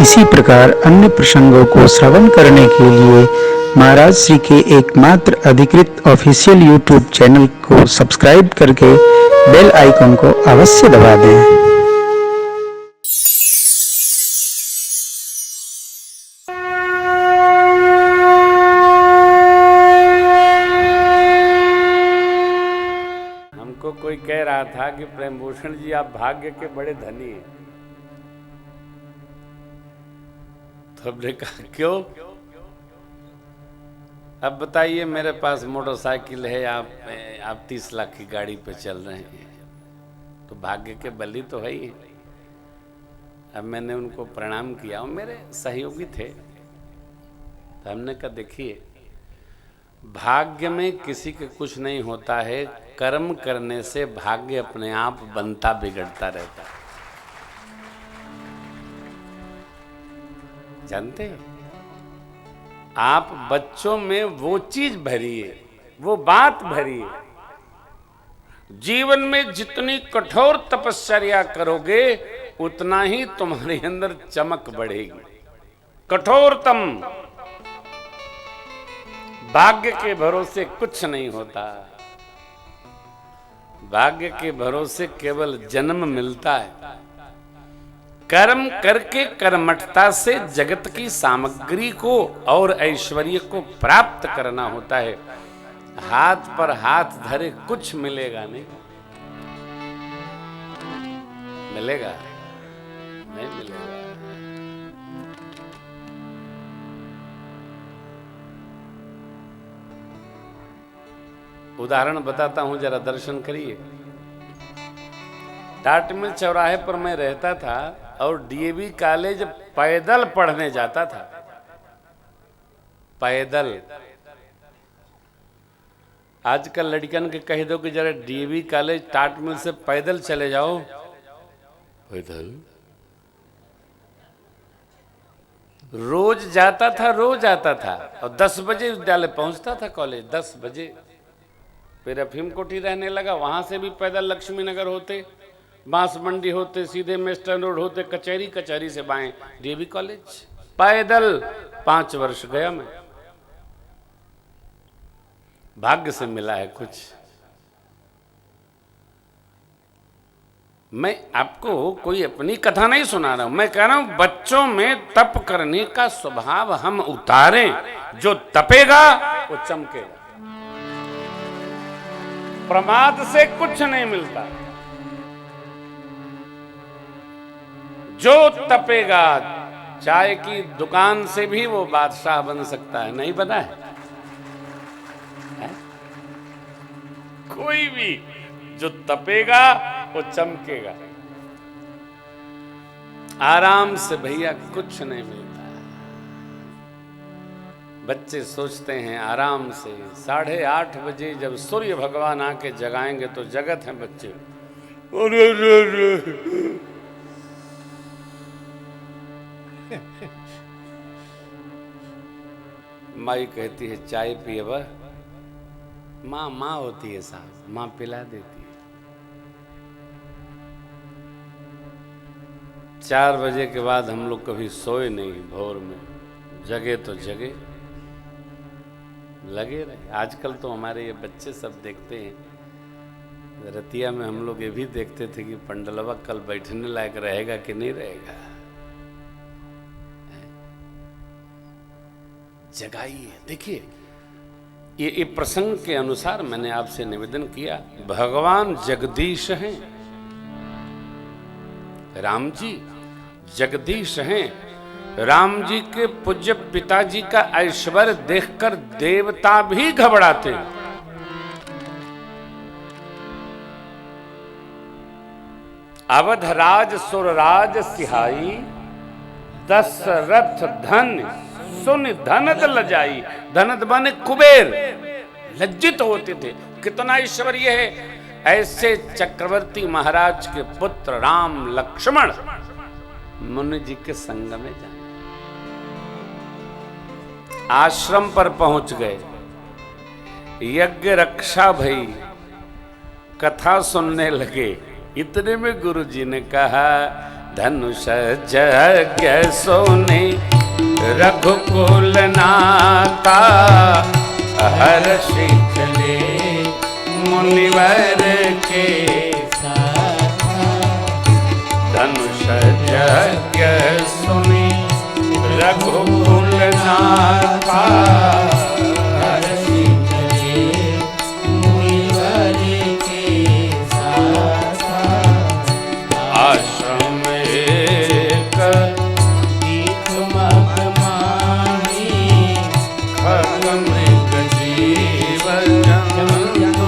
इसी प्रकार अन्य प्रसंगों को श्रवण करने के लिए महाराज श्री के एकमात्र अधिकृत ऑफिशियल यूट्यूब चैनल को सब्सक्राइब करके बेल आइकन को अवश्य दबा दें। हमको कोई कह रहा था कि प्रेमभूषण जी आप भाग्य के बड़े धनी हैं। तो हमने कहा क्यों? अब बताइए, मेरे पास मोटरसाइकिल है, आप 30 लाख की गाड़ी पे चल रहे हैं, तो भाग्य के बली तो है ही। अब मैंने उनको प्रणाम किया, वो मेरे सहयोगी थे। तो हमने कहा देखिए, भाग्य में किसी के कुछ नहीं होता है, कर्म करने से भाग्य अपने आप बनता बिगड़ता रहता है। जानते हैं, आप बच्चों में वो चीज भरिए, वो बात भरिए, जीवन में जितनी कठोर तपस्या करोगे उतना ही तुम्हारे अंदर चमक बढ़ेगी। कठोरतम। भाग्य के भरोसे कुछ नहीं होता, भाग्य के भरोसे केवल जन्म मिलता है। कर्म करके कर्मठता से जगत की सामग्री को और ऐश्वर्य को प्राप्त करना होता है। हाथ पर हाथ धरे कुछ मिलेगा नहीं, मिलेगा नहीं, मिलेगा। उदाहरण बताता हूं, जरा दर्शन करिए। टाट मिल चौराहे पर मैं रहता था और डीएवी कॉलेज पैदल पढ़ने जाता था, पैदल। आजकल लड़कियन के कह दो कि जरा डीएवी कॉलेज टाट मिल से पैदल चले जाओ, पैदल। रोज जाता था, रोज आता था, और 10 बजे विद्यालय पहुंचता था, कॉलेज 10 बजे। फिर अफीम कोठी रहने लगा, वहां से भी पैदल लक्ष्मी नगर होते, बांस मंडी होते, सीधे मेस्टर्न रोड होते, कचहरी, कचहरी से बाएं डीएवी कॉलेज, पैदल 5 वर्ष गया मैं। भाग्य से मिला है कुछ। मैं आपको कोई अपनी कथा नहीं सुना रहा हूं, मैं कह रहा हूं बच्चों में तप करने का स्वभाव हम उतारें। जो तपेगा वो चमकेगा। प्रमाद से कुछ नहीं मिलता। जो तपेगा, चाय की दुकान से भी वो बादशाह बन सकता है। नहीं बना है? कोई भी जो तपेगा वो चमकेगा। आराम से भैया कुछ नहीं मिलता है। बच्चे सोचते हैं आराम से 8:30 बजे जब सूर्य भगवान आके जगाएंगे तो जगत है बच्चे। माई कहती है चाय पिए, माँ माँ होती है साहब, माँ पिला देती है। 4 बजे के बाद हम लोग कभी सोए नहीं, भोर में जगे तो जगे, लगे रहे। आजकल तो हमारे ये बच्चे सब देखते हैं। रतिया में हम लोग ये भी देखते थे कि पंडलवा कल बैठने लायक रहेगा कि नहीं रहेगा। जगाइए। देखिए, ये प्रसंग के अनुसार मैंने आपसे निवेदन किया। भगवान जगदीश हैं, राम जी जगदीश हैं। राम जी के पूज्य पिताजी का ऐश्वर्य देखकर देवता भी घबराते हैं। अवधराज सुरराज सिहाई, दशरथ धन सुन धनद लजाई। धनद माने कुबेर, लज्जित होते थे। कितना ऐश्वर्य है। ऐसे चक्रवर्ती महाराज के पुत्र राम लक्ष्मण मुनि जी के संग में जाए, आश्रम पर पहुंच गए। यज्ञ रक्षा भई, कथा सुनने लगे। इतने में गुरु जी ने कहा, धनुष यज्ञ सोने रघुकुल नाथा, हर्षि चले मुनिवर के साथ। धनुष यज्ञ सुने रघुकुल नाथा, हर्षि चले मुनिवर के साथ। आश्रम एक दीख मग माही, खग मृग जीव जंतु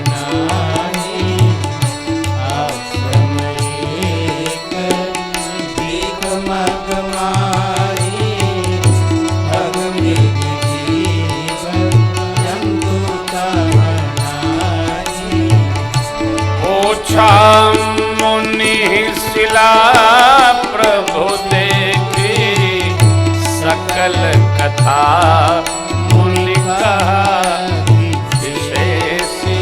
नाही। आश्रम एक दीख मग माही, खग मृग जीव जंतु नाही। पूछा मुनि शिला प्रभु देखी, सकल कथा मुनि कहा विशेषी।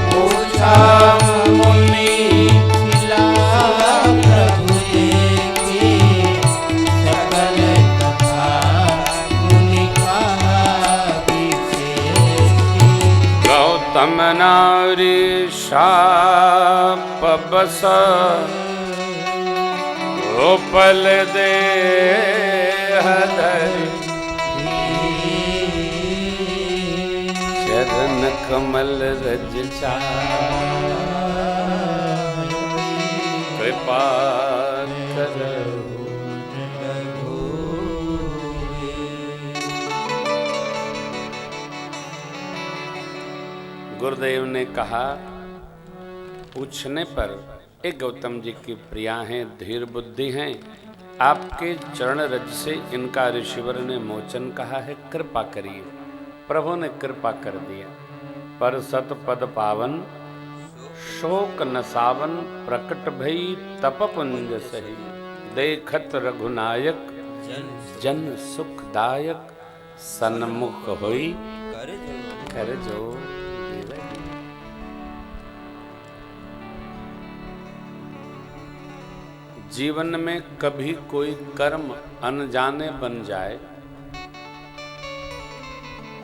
पूछा मुनि शिला प्रभु देखी, सकल कथा मुनि कहा विशेषी। गौतम नारी शाप बस, उपल दे चरण कमल रज कृपा करो। गुरुदेव ने कहा, पूछने पर एक गौतम जी की प्रिया हैं, धीर बुद्धि हैं, आपके चरण रज से इनका ऋषिवर ने मोचन कहा है, कृपा करिए। प्रभु ने कृपा कर दिया। पर सतपद पावन शोक नसावन, प्रकट भई तप पुंज सही। देखत रघुनायक जन सुखदायक, सन्मुख होई कर जो। जीवन में कभी कोई कर्म अनजाने बन जाए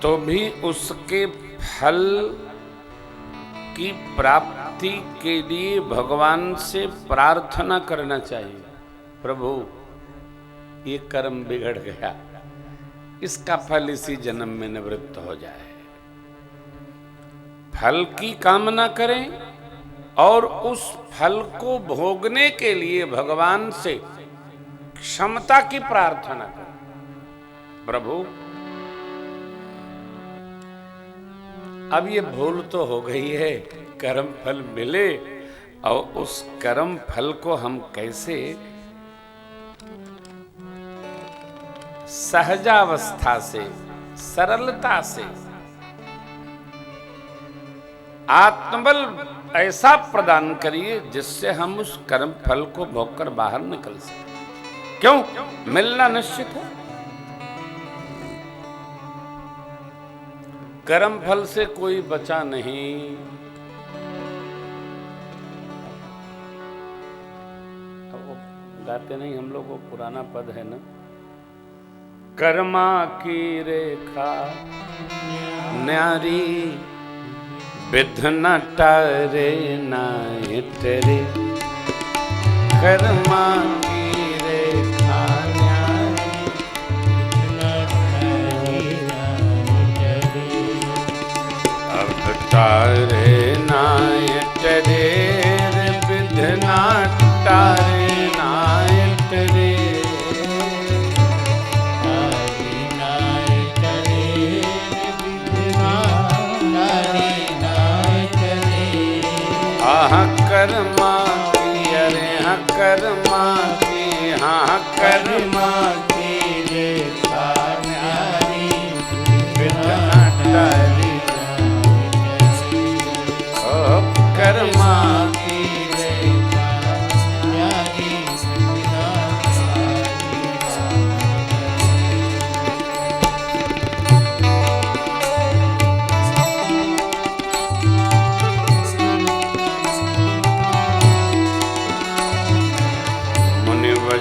तो भी उसके फल की प्राप्ति के लिए भगवान से प्रार्थना करना चाहिए। प्रभु, ये कर्म बिगड़ गया, इसका फल इसी जन्म में निवृत्त हो जाए। फल की कामना करें और उस फल को भोगने के लिए भगवान से क्षमता की प्रार्थना करें। प्रभु, अब ये भूल तो हो गई है, कर्म फल मिले और उस कर्म फल को हम कैसे सहजावस्था से, सरलता से, आत्मबल ऐसा प्रदान करिए जिससे हम उस कर्म फल को भोगकर बाहर निकल सकें। क्यों? मिलना निश्चित है। कर्म फल से कोई बचा नहीं। अब वो गाते नहीं हम लोग, वो पुराना पद है ना, कर्मा की रेखा न्यारी, विध न टारे नाय तेरे। कर्मा की रेखा न्यारी, अब तारे नाय तेरे, विध न टारे नाय तेरे। कर्मा की, अरे हाँ कर्मा की, हाँ कर्मा की रेखा न्यारी, विध न टारी। ओ कर्मा की रेखा न्यारी,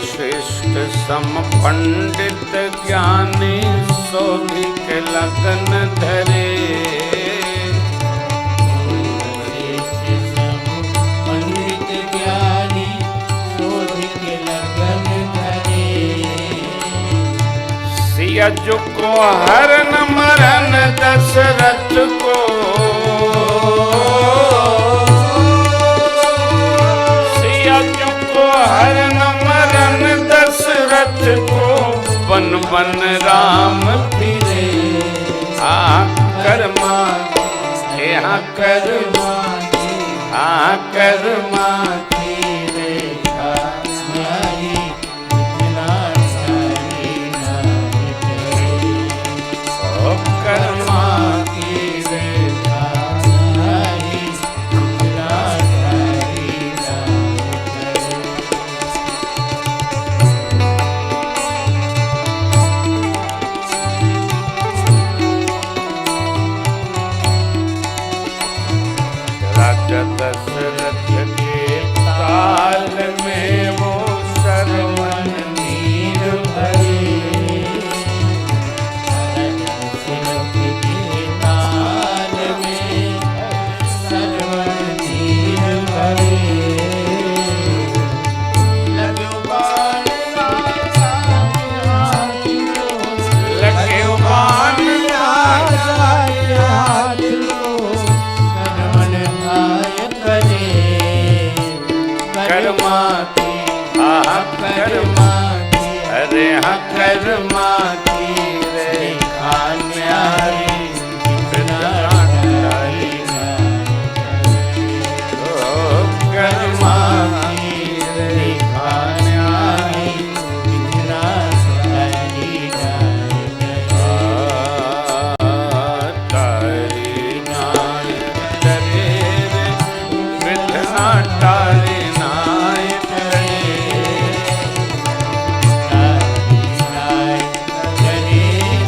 वशिष्ठ सम पंडित ज्ञानी शोधिक लगन धरे। पंडित ज्ञानी शोधिक लगन धरे। सियज को हरन मरन दशरथ को, सियज को हरन मरन दशरथ को, बन बन राम फिरे। कर्मा यहाँ कर्मा, कर्मा की रेखा न्यारी इतना सारी नाय करे। कर्मा की रेखा न्यारी इतना सारी नाय करे। राजा दशरथ के ताल में वो सरवन नीर भरे। दशरथ के ताल में सरवन नीर भरे। लगो बाण राजा के हाथ लो, लगे बाण राजा के हाथ लो, सरवन भाय करे। कर्मा की कर्मा की, अरे हाँ कर्मा की रेखा न्यारी इतना न्यारी। ओ कर्मा की रेखा न्यारी इतना सारी तारी नाय करे रे,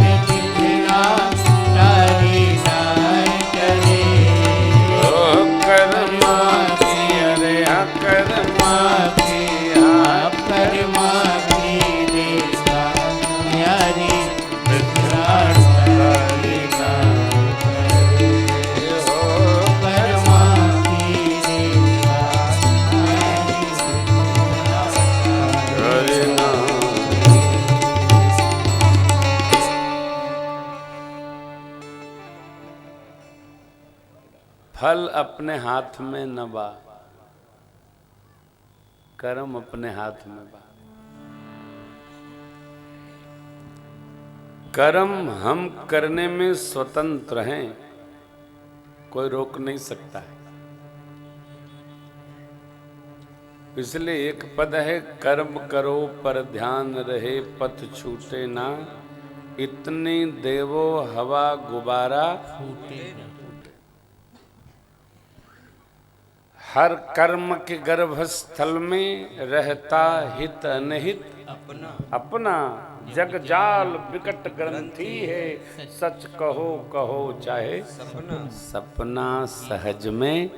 मिथना तारी नाय करे। ओ कर्मा की, अरे हाँ कर्मा की, हाँ कर्मा की रेखा न्यारी इतना तारी नाय करे। ओ कर्मा करे ना। फल अपने हाथ में न बा, कर्म अपने हाथ में बा। कर्म हम करने में स्वतंत्र हैं, कोई रोक नहीं सकता है। इसलिए एक पद है, कर्म करो पर ध्यान रहे पथ छूटे ना, इतनी देवो हवा गुबारा। हर कर्म के गर्भस्थल में रहता हित अनहित अपना, जग जाल विकट ग्रंथि है, सच कहो कहो चाहे सपना सहज में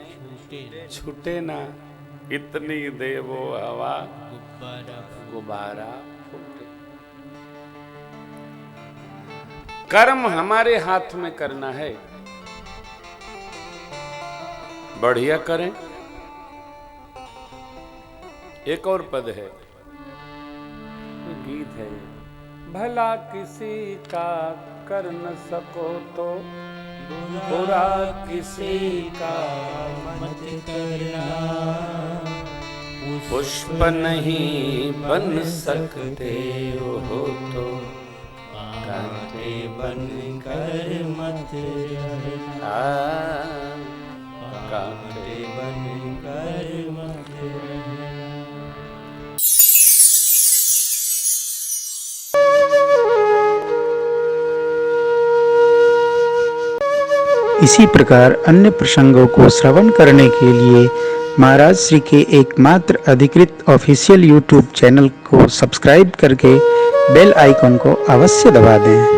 छूटे ना, इतनी देवो हवा गुबारा फूटे। कर्म हमारे हाथ में करना है, बढ़िया करें। एक और पद है, गीत है, भला किसी का कर न सको तो बुरा किसी का मत करना। पुष्प नहीं बन सकते हो तो कांटे बन कर मत रहना। कांटे बन कर मत रहना। इसी प्रकार अन्य प्रसंगों को श्रवण करने के लिए महाराज श्री के एकमात्र अधिकृत ऑफिशियल यूट्यूब चैनल को सब्सक्राइब करके बेल आइकन को अवश्य दबा दें।